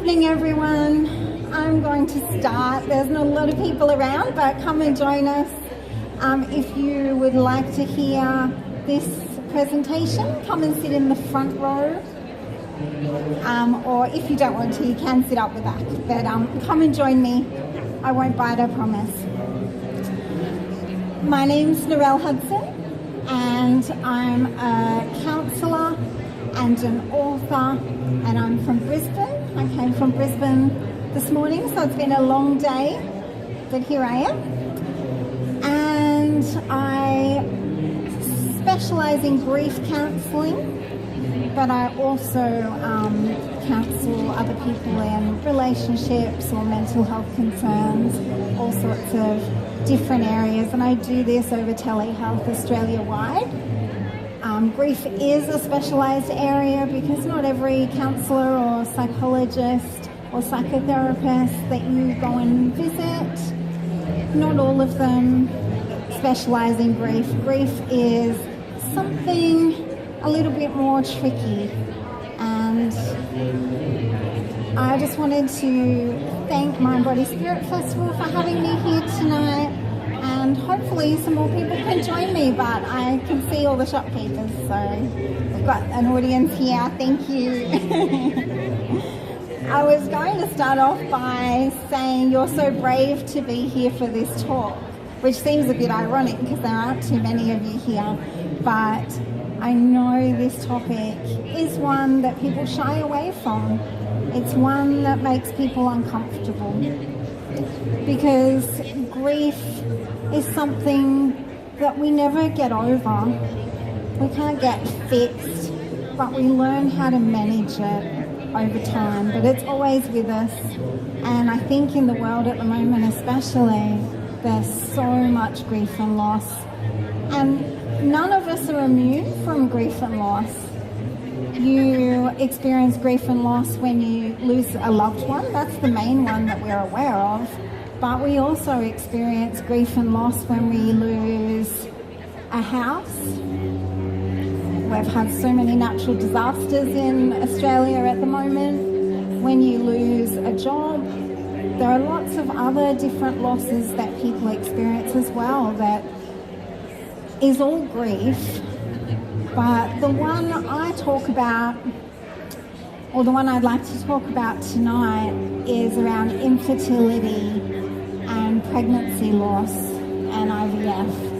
evening, everyone. I'm going to start. There's not a lot of people around, but come and join us. If you would like to hear this presentation, come and sit in the front row. Or if you don't want to, you can sit up the back. But come and join me. I won't bite, I promise. My name's Narelle Hudson, and I'm a counsellor and an author, and I'm from Brisbane. I came from Brisbane this morning, so it's been a long day, but here I am. And I specialise in grief counselling, but I also counsel other people in relationships or mental health concerns, all sorts of different areas, and I do this over Telehealth Australia-wide. Grief is a specialised area because not every counsellor or psychologist or psychotherapist that you go and visit, not all of them specialise in grief. Grief is something a little bit more tricky, and I just wanted to thank Mind Body Spirit Festival for having me here tonight, and hopefully some more people can join me, but I can see all the shopkeepers, so we've got an audience here. Thank you. I was going to start off by saying you're so brave to be here for this talk, which seems a bit ironic because there aren't too many of you here, but I know this topic is one that people shy away from. It's one that makes people uncomfortable because grief is something that we never get over. We can't get fixed, but we learn how to manage it over time, but it's always with us. And I think in the world at the moment especially, there's so much grief and loss, and none of us are immune from grief and loss. You experience grief and loss when you lose a loved one. That's the main one that we're aware of. But we also experience grief and loss when we lose a house. We've had so many natural disasters in Australia at the moment. When you lose a job, there are lots of other different losses that people experience as well that is all grief. But the one I talk about, or the one I'd like to talk about tonight, is around infertility and pregnancy loss and IVF.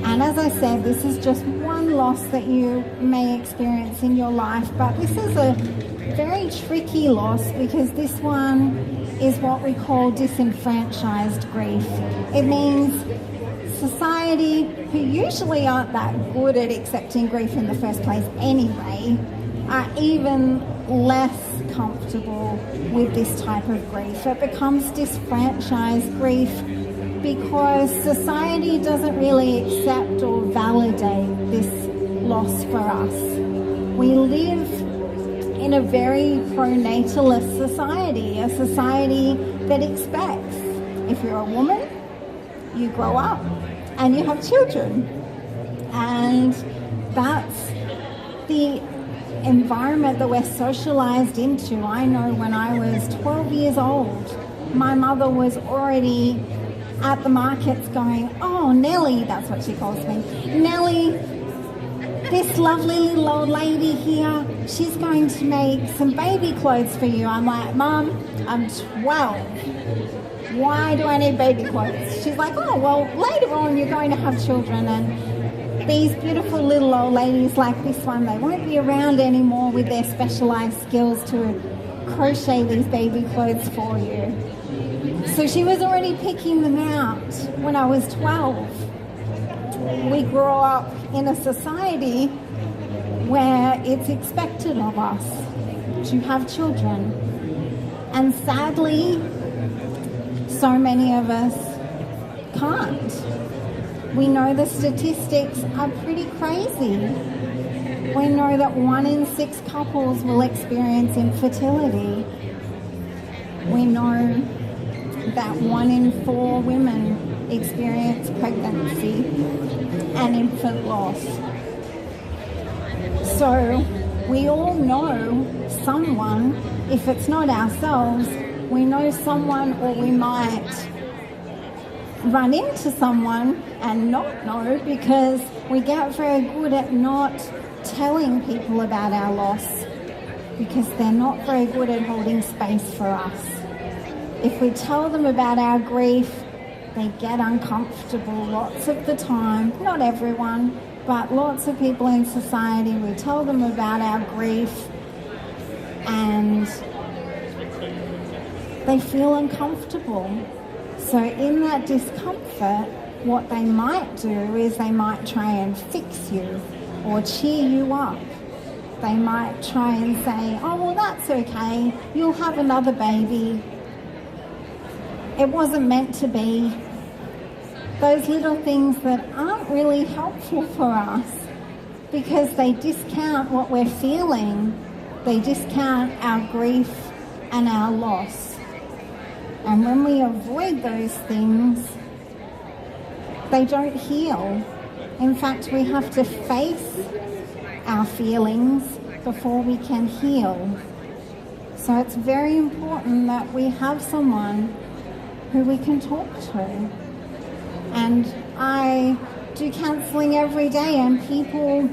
And as I said, this is just one loss that you may experience in your life, but this is a very tricky loss because this one is what we call disenfranchised grief. It means society, who usually aren't that good at accepting grief in the first place anyway, are even less comfortable with this type of grief. It becomes disfranchised grief because society doesn't really accept or validate this loss for us. We live in a very pronatalist society, a society that expects if you're a woman, you grow up and you have children. And that's the environment that we're socialized into. I know when I was 12 years old, my mother was already at the markets going, "Oh, Nellie," that's what she calls me, "Nellie, this lovely little old lady here, she's going to make some baby clothes for you." I'm like, "Mum, I'm 12. Why do I need baby clothes?" She's like, "Oh, well, later on you're going to have children, and these beautiful little old ladies like this one, they won't be around anymore with their specialised skills to crochet these baby clothes for you." So she was already picking them out when I was 12. We grow up in a society where it's expected of us to have children. And sadly, so many of us can't. We know the statistics are pretty crazy. We know that 1 in 6 couples will experience infertility. We know that 1 in 4 women experience pregnancy and infant loss. So We all know someone, if it's not ourselves, we know someone, or we might run into someone and not know, because we get very good at not telling people about our loss, because they're not very good at holding space for us. If we tell them about our grief, they get uncomfortable lots of the time. Not everyone, but lots of people in society, we tell them about our grief and they feel uncomfortable. So in that discomfort, what they might do is they might try and fix you or cheer you up. They might try and say, oh, well, that's okay, you'll have another baby. It wasn't meant to be. Those little things that aren't really helpful for us, because they discount what we're feeling. They discount our grief and our loss. And when we avoid those things, they don't heal. In fact, we have to face our feelings before we can heal. So it's very important that we have someone who we can talk to. And I do counselling every day, and people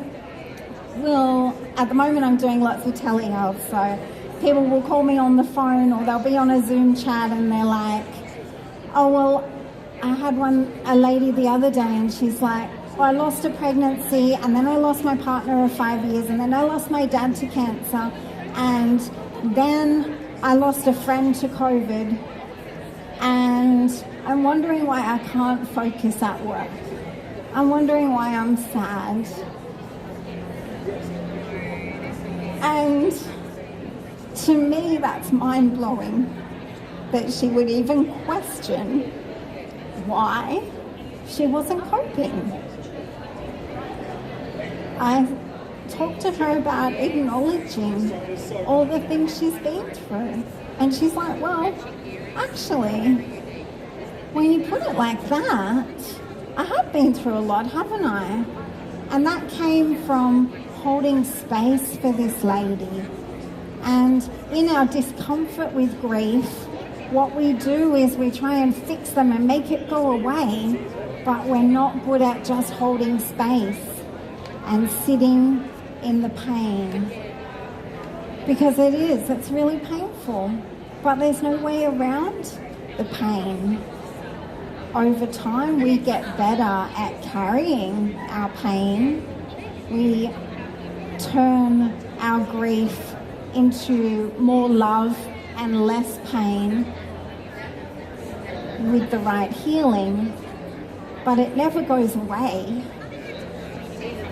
will, at the moment I'm doing lots of telehealth, so people will call me on the phone or they'll be on a Zoom chat and they're like, oh, well, I had a lady the other day and she's like, well, I lost a pregnancy and then I lost my partner of 5 years and then I lost my dad to cancer and then I lost a friend to COVID, and I'm wondering why I can't focus at work. I'm wondering why I'm sad. And to me, that's mind-blowing that she would even question why she wasn't coping. I talked to her about acknowledging all the things she's been through. And she's like, well, actually, when you put it like that, I have been through a lot, haven't I? And that came from holding space for this lady. And in our discomfort with grief, what we do is we try and fix them and make it go away, but we're not good at just holding space and sitting in the pain. Because it's really painful, but there's no way around the pain. Over time, we get better at carrying our pain. We turn our grief into more love and less pain with the right healing, but it never goes away.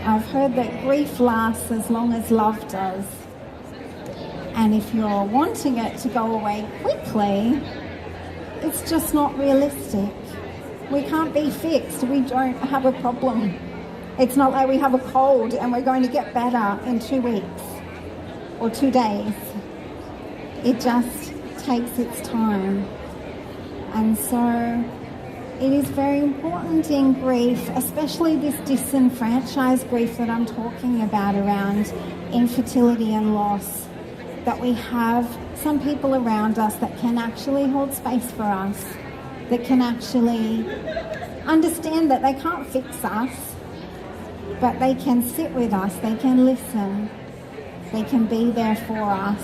I've heard that grief lasts as long as love does. And if you're wanting it to go away quickly, it's just not realistic. We can't be fixed. We don't have a problem. It's not like we have a cold and we're going to get better in 2 weeks or 2 days. It just takes its time. And so it is very important in grief, especially this disenfranchised grief that I'm talking about around infertility and loss, that we have some people around us that can actually hold space for us, that can actually understand that they can't fix us, but they can sit with us, they can listen, they can be there for us,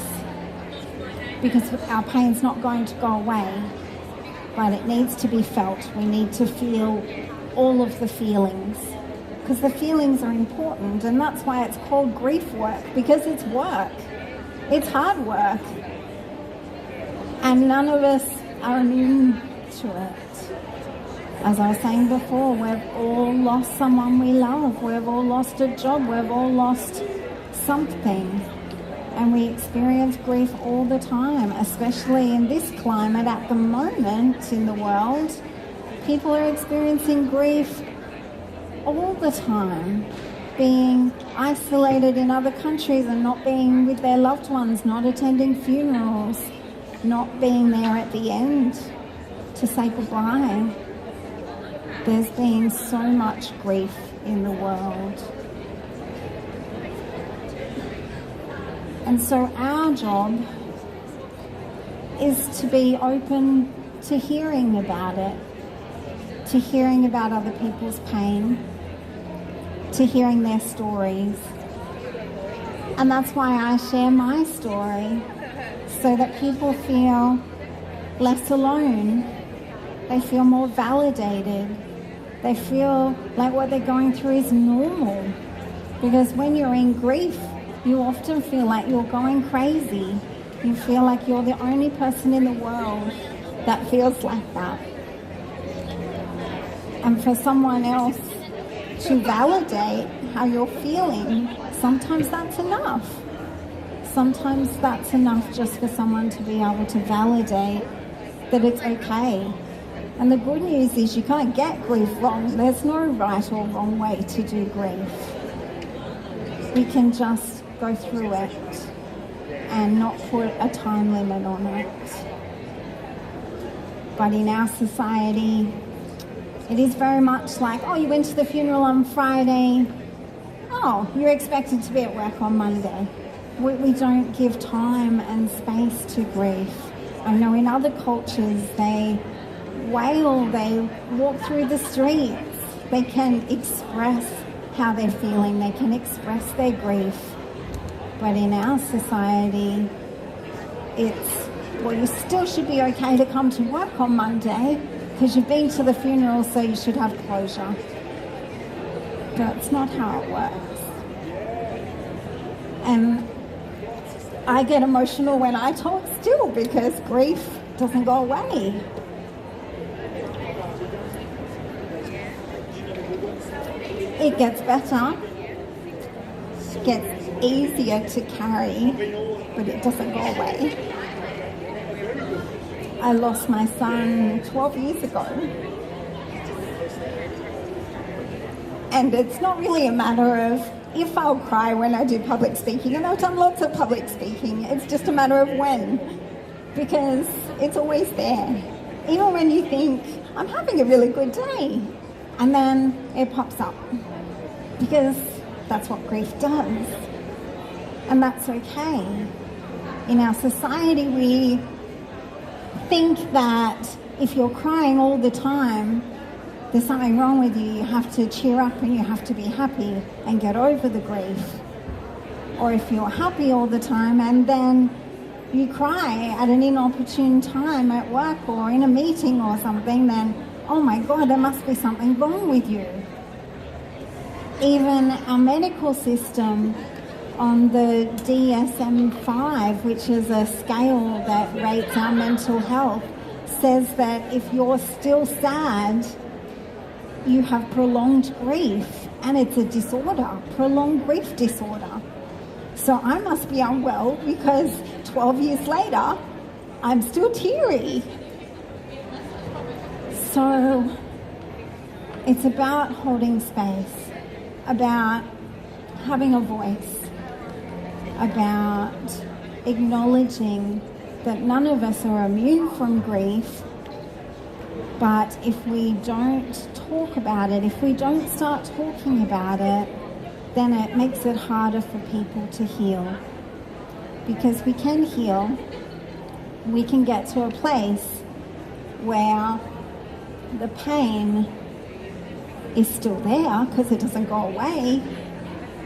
because our pain's not going to go away, but it needs to be felt. We need to feel all of the feelings, because the feelings are important, and that's why it's called grief work, because it's work. It's hard work, and none of us are immune to it. As I was saying before, we've all lost someone we love, we've all lost a job, we've all lost something, and we experience grief all the time, especially in this climate at the moment in the world. People are experiencing grief all the time, being isolated in other countries and not being with their loved ones, not attending funerals, not being there at the end to say goodbye. There's been so much grief in the world. And so our job is to be open to hearing about it, to hearing about other people's pain, to hearing their stories. And that's why I share my story, so that people feel less alone. They feel more validated. They feel like what they're going through is normal. Because when you're in grief, you often feel like you're going crazy. You feel like you're the only person in the world that feels like that. And for someone else to validate how you're feeling, sometimes that's enough. Sometimes that's enough just for someone to be able to validate that it's okay. And the good news is you can't get grief wrong. There's no right or wrong way to do grief. We can just go through it and not put a time limit on it. But in our society, it is very much like, oh, you went to the funeral on Friday. Oh, you're expected to be at work on Monday. We don't give time and space to grief. I know in other cultures, they wail, they walk through the streets. They can express how they're feeling. They can express their grief. But in our society, it's, well, you still should be okay to come to work on Monday because you've been to the funeral, so you should have closure. That's not how it works. And I get emotional when I talk still because grief doesn't go away. It gets better, it gets easier to carry, but it doesn't go away. I lost my son 12 years ago. And it's not really a matter of if I'll cry when I do public speaking, and I've done lots of public speaking. It's just a matter of when, because it's always there. Even when you think, I'm having a really good day, and then it pops up, because that's what grief does. And that's okay. In our society, we think that if you're crying all the time, there's something wrong with you. You have to cheer up and you have to be happy and get over the grief. Or if you're happy all the time and then you cry at an inopportune time at work or in a meeting or something, then, oh my God, there must be something wrong with you. Even our medical system on the DSM-5, which is a scale that rates our mental health, says that if you're still sad, you have prolonged grief, and it's a disorder, prolonged grief disorder. So I must be unwell because 12 years later, I'm still teary. So it's about holding space, about having a voice, about acknowledging that none of us are immune from grief. But if we don't talk about it, if we don't start talking about it, then it makes it harder for people to heal. Because we can heal, we can get to a place where the pain is still there because it doesn't go away,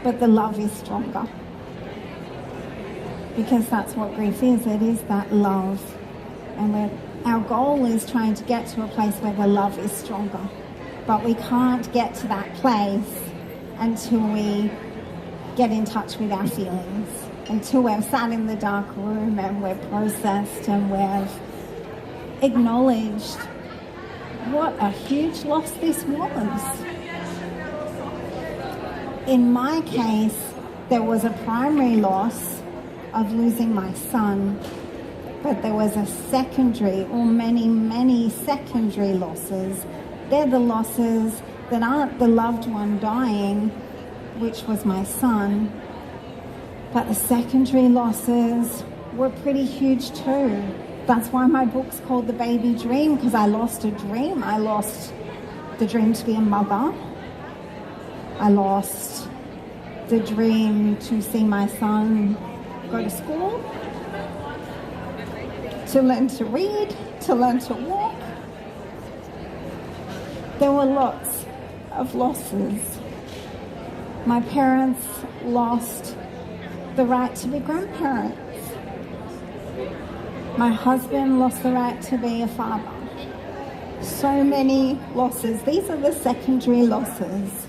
but the love is stronger. Because that's what grief is, it is that love. And our goal is trying to get to a place where the love is stronger. But we can't get to that place until we get in touch with our feelings, until we've sat in the dark room and we've processed and we've acknowledged what a huge loss this was. In my case, there was a primary loss of losing my son, but there was a secondary, or many, many secondary losses. They're the losses that aren't the loved one dying, which was my son, but the secondary losses were pretty huge too. That's why my book's called The Baby Dream, because I lost a dream. I lost the dream to be a mother. I lost the dream to see my son go to school, to learn to read, to learn to walk. There were lots of losses. My parents lost the right to be grandparents. My husband lost the right to be a father. So many losses. These are the secondary losses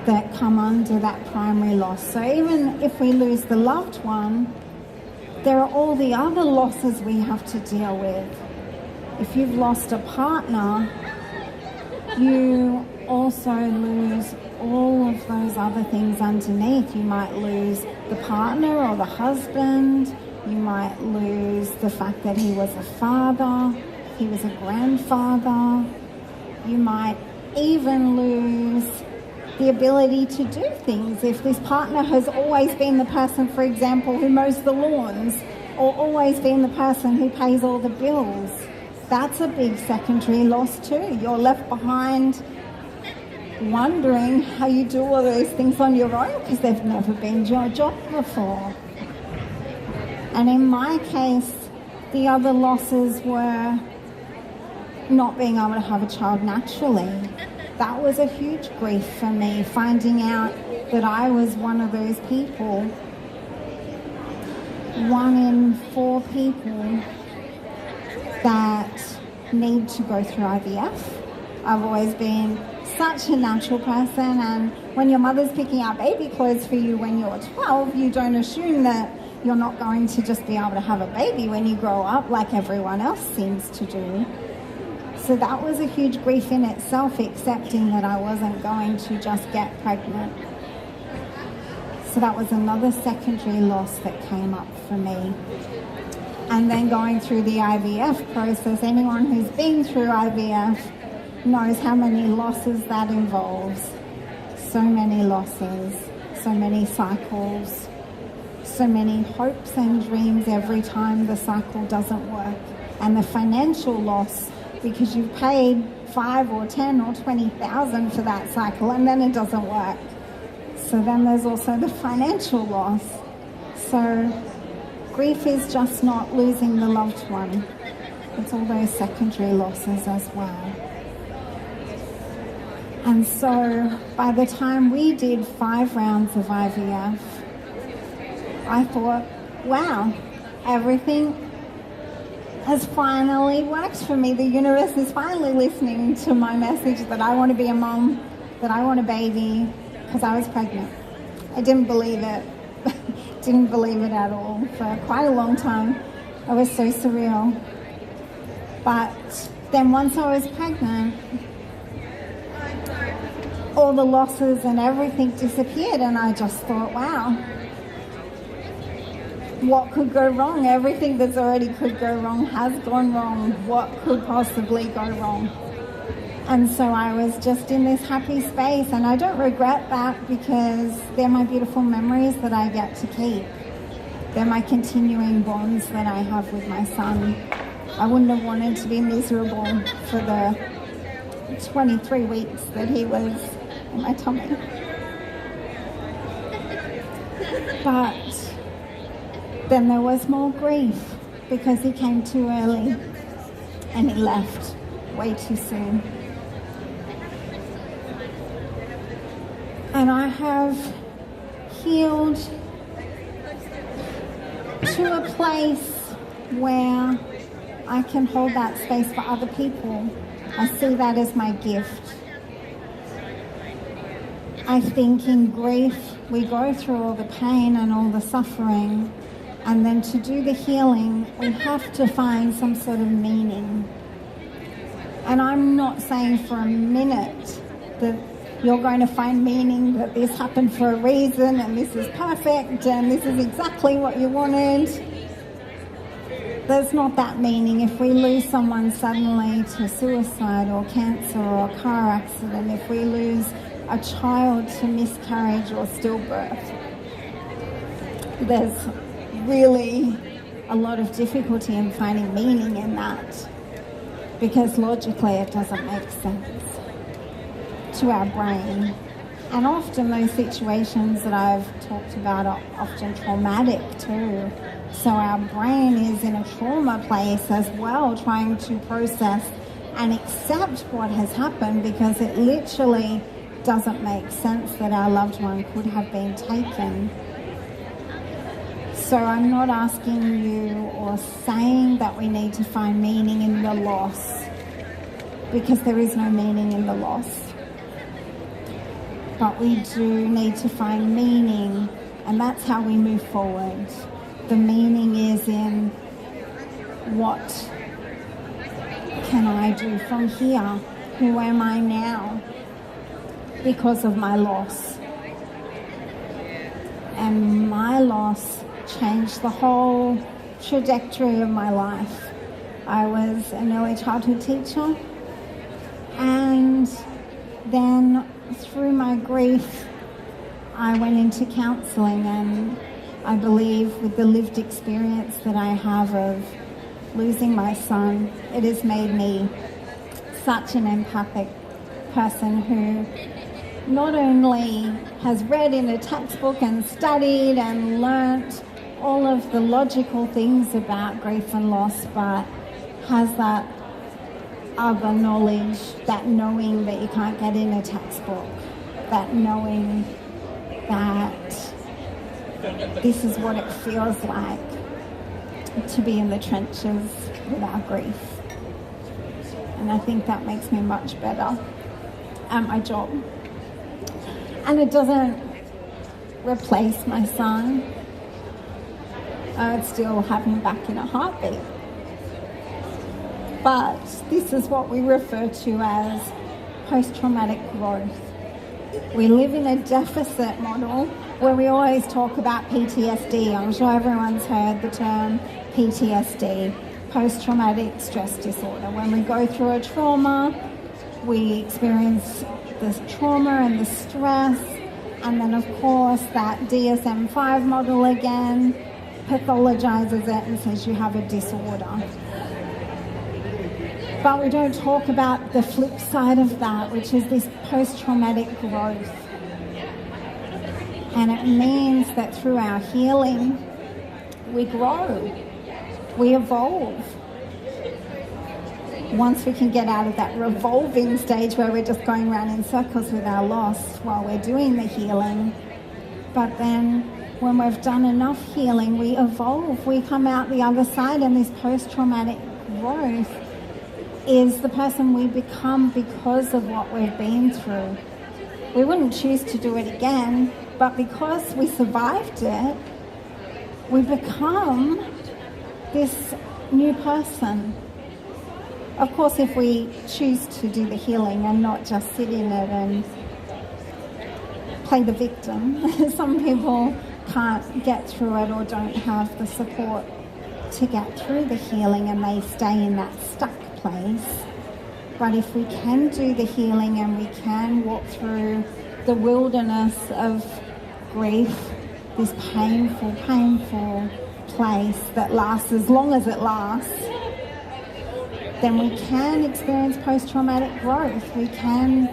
that come under that primary loss. So even if we lose the loved one, there are all the other losses we have to deal with. If you've lost a partner, you also lose all of those other things underneath. You might lose the partner or the husband. You might lose the fact that he was a father, he was a grandfather. You might even lose the ability to do things. If this partner has always been the person, for example, who mows the lawns, or always been the person who pays all the bills, that's a big secondary loss too. You're left behind wondering how you do all those things on your own because they've never been your job before. And in my case, the other losses were not being able to have a child naturally. That was a huge grief for me, finding out that I was one of those people. 1 in 4 people that need to go through IVF. I've always been such a natural person, and when your mother's picking out baby clothes for you when you're 12, you don't assume that you're not going to just be able to have a baby when you grow up like everyone else seems to do. So that was a huge grief in itself, accepting that I wasn't going to just get pregnant. So that was another secondary loss that came up for me. And then going through the IVF process, anyone who's been through IVF knows how many losses that involves. So many losses, so many cycles, so many hopes and dreams every time the cycle doesn't work. And the financial loss, because you've paid 5 or 10 or 20,000 for that cycle and then it doesn't work. So then there's also the financial loss. So grief is just not losing the loved one. It's all those secondary losses as well. And so by the time we did 5 rounds of IVF, I thought, wow, everything has finally worked for me. The universe is finally listening to my message that I want to be a mom, that I want a baby, because I was pregnant. I didn't believe it. Didn't believe it at all for quite a long time. It was so surreal. But then once I was pregnant, all the losses and everything disappeared, and I just thought, wow, what could go wrong? Everything that's already could go wrong has gone wrong. What could possibly go wrong? And so I was just in this happy space, and I don't regret that because they're my beautiful memories that I get to keep. They're my continuing bonds that I have with my son. I wouldn't have wanted to be miserable for the 23 weeks that he was in my tummy. But then there was more grief because he came too early and he left way too soon. And I have healed to a place where I can hold that space for other people. I see that as my gift. I think in grief, we go through all the pain and all the suffering, and then to do the healing, we have to find some sort of meaning. And I'm not saying for a minute that you're going to find meaning, that this happened for a reason and this is perfect and this is exactly what you wanted. There's not that meaning. If we lose someone suddenly to suicide or cancer or a car accident, if we lose a child to miscarriage or stillbirth, there's really a lot of difficulty in finding meaning in that, because logically it doesn't make sense to our brain. And often those situations that I've talked about are often traumatic too. So our brain is in a trauma place as well, trying to process and accept what has happened, because it literally doesn't make sense that our loved one could have been taken. So I'm not asking you or saying that we need to find meaning in the loss, because there is no meaning in the loss. But we do need to find meaning, and that's how we move forward. The meaning is in what can I do from here? Who am I now because of my loss? And my loss changed the whole trajectory of my life. I was an early childhood teacher, and then through my grief, I went into counselling, and I believe with the lived experience that I have of losing my son, it has made me such an empathic person who not only has read in a textbook and studied and learnt all of the logical things about grief and loss, but has that other knowledge, that knowing that you can't get in a textbook, that knowing that this is what it feels like to be in the trenches with our grief. And I think that makes me much better at my job. And it doesn't replace my son. I'd still have him back in a heartbeat. But this is what we refer to as post-traumatic growth. We live in a deficit model where we always talk about PTSD. I'm sure everyone's heard the term PTSD, post-traumatic stress disorder. When we go through a trauma, we experience the trauma and the stress, and then of course that DSM-5 model again pathologizes it and says you have a disorder. But we don't talk about the flip side of that, which is this post-traumatic growth. And it means that through our healing, we grow, we evolve. Once we can get out of that revolving stage where we're just going around in circles with our loss while we're doing the healing. But then when we've done enough healing, we evolve, we come out the other side, and this post-traumatic growth is the person we become because of what we've been through. We wouldn't choose to do it again, but because we survived it, we become this new person. Of course, if we choose to do the healing and not just sit in it and play the victim. Some people can't get through it or don't have the support to get through the healing, and they stay in that stuck place. But if we can do the healing and we can walk through the wilderness of grief, this painful, painful place that lasts as long as it lasts, then we can experience post-traumatic growth. We can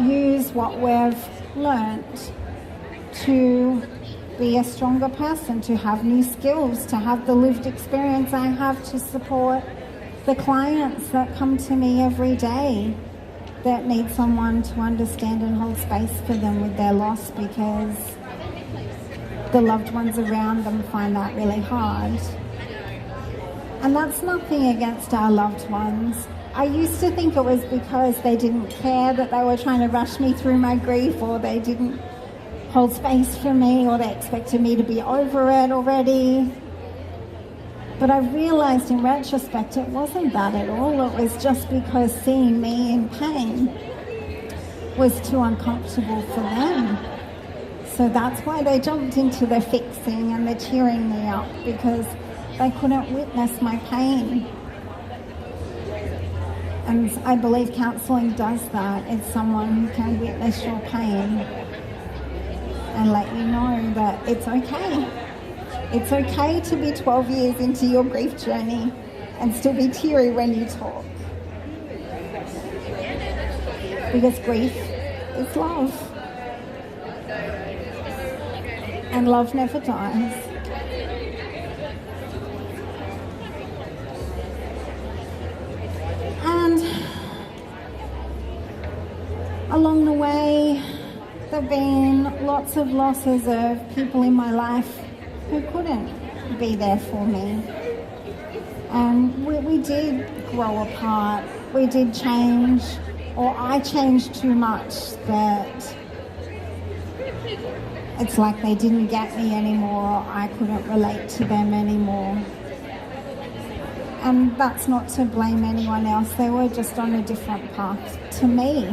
use what we've learnt to be a stronger person, to have new skills, to have the lived experience I have to support the clients that come to me every day that need someone to understand and hold space for them with their loss, because the loved ones around them find that really hard. And that's nothing against our loved ones. I used to think it was because they didn't care, that they were trying to rush me through my grief, or they didn't hold space for me, or they expected me to be over it already. But I realised in retrospect it wasn't that at all. It was just because seeing me in pain was too uncomfortable for them. So that's why they jumped into the fixing and the cheering me up, because they couldn't witness my pain. And I believe counselling does that. It's someone who can witness your pain and let you know that it's okay. It's okay to be 12 years into your grief journey and still be teary when you talk. Because grief is love. And love never dies. And along the way, there have been lots of losses of people in my life who couldn't be there for me. And we did grow apart. We did change, or I changed too much that it's like they didn't get me anymore, or I couldn't relate to them anymore. And that's not to blame anyone else. They were just on a different path to me.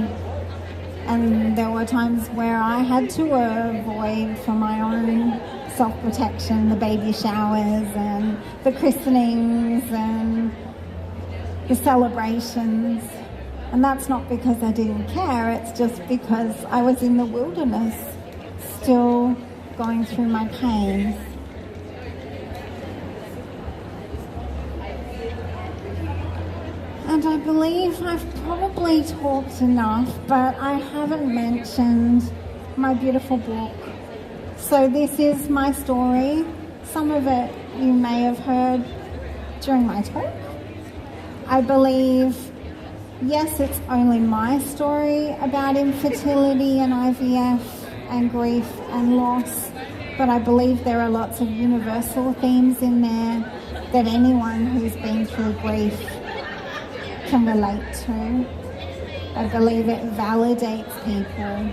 And there were times where I had to avoid, for my own self-protection, the baby showers and the christenings and the celebrations. And that's not because I didn't care, it's just because I was in the wilderness, still going through my pain. And I believe I've probably talked enough, but I haven't mentioned my beautiful book. So this is my story. Some of it you may have heard during my talk. I believe, yes, it's only my story about infertility and IVF and grief and loss, but I believe there are lots of universal themes in there that anyone who's been through grief can relate to. I believe it validates people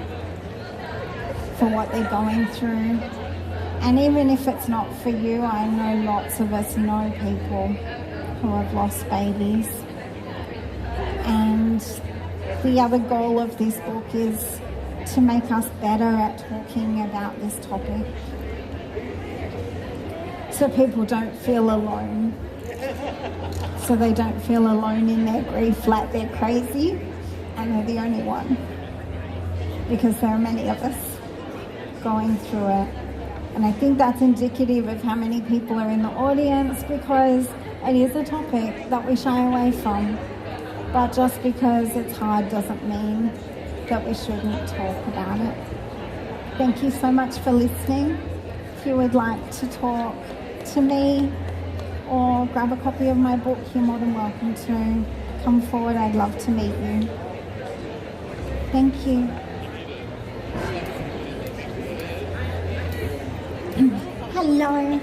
for what they're going through. And even if it's not for you, I know lots of us know people who have lost babies. And the other goal of this book is to make us better at talking about this topic, so people don't feel alone. So they don't feel alone in their grief, like they're crazy and they're the only one. Because there are many of us going through it. And I think that's indicative of how many people are in the audience, because it is a topic that we shy away from. But just because it's hard doesn't mean that we shouldn't talk about it. Thank you so much for listening. If you would like to talk to me or grab a copy of my book, you're more than welcome to. Come forward, I'd love to meet you. Thank you. Hello.